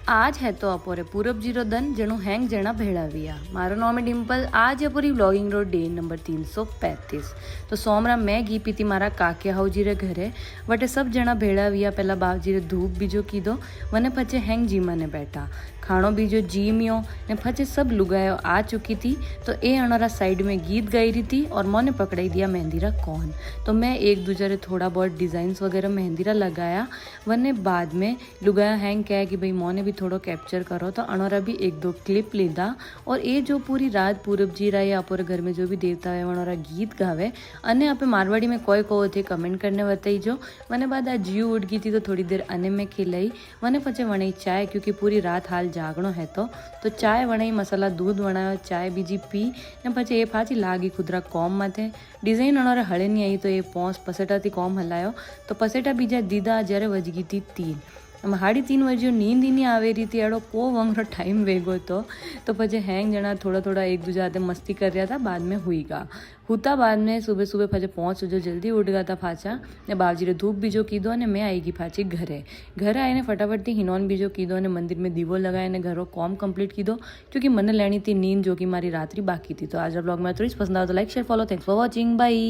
आज है तो अपोरे पूरब जीरो दन जणु हैंग जना भेड़ाविया मारो नाम है डिम्पल। आज अपोरी व्लॉगिंग रोड डे नंबर 335। तो सोमरा मैं घी पीती मारा काके हाउजी रे घरे वटे सब जना भेड़ाविया पहला बावजी रे धूप बीजो कीधो वने पचे हैंग जी मने बैठा खाणो बीजो जीमियो ने पचे सब लुगायो आ चुकी थी। तो ए अणोरा साइड में गीत गाई रही थी और मोने पकड़ाई दिया मेहंदीरा कौन। तो मैं एक दूसरे रे थोड़ा बहुत डिजाइन्स वगैरह मेहंदीरा लगाया वने बाद में लुगाया हैंग कहा कि भाई मोने भी थोड़ो कैप्चर करो। तो अणोरा भी एक दो क्लिप लीधा और ये जो पूरी रात पूरब जी रहा है अपोरे घर में जो भी देवता है वणोरा गीत गावे अने आपे मारवाड़ी में कोई कहो थे कमेंट करने बताई जो वने बाद आ जीव उठ गई थी। तो थोड़ी देर अने में खिलाई वने पचे वणाई चाय क्योंकि पूरी रात हाल जागणो है तो चाय वणाई मसाला दूध वणायो चाय बीजी पी ने पचे ए पाची लागी खुदरा कॉम माथे डिजाइन अणोरे हळे नहीं आई। तो ये पोंस पसेटा थी कॉम हलायो तो पसेटा बीजा दीदा जरे वज गई थी 3 3:30 वजे नींद ही नहीं आवे रही थी एड़ो को वंगरो टाइम वेगो तो पचे हैंग जना थोड़ा थोड़ा एक दूसरे हाथे मस्ती कर रहा था। बाद में हुई गा हुता बाद में सुबह सुबह पचे 5 बजे जल्दी उठ गया था फाचा ने बावजी रे धूप बीजो कीधो ने मैं आई गई फाची घरे आए ने फटाफट थी हिनोन बीजो कीधो ने मंदिर में दीवो लगाए ने घरों कॉम कंप्लीट कीधो क्योंकि मन लेनी थी नींद जो कि मारी रात्रि बाकी थी। तो आज ब्लॉग में थोड़ी पसंद आया तो like share follow thanks for watching bye.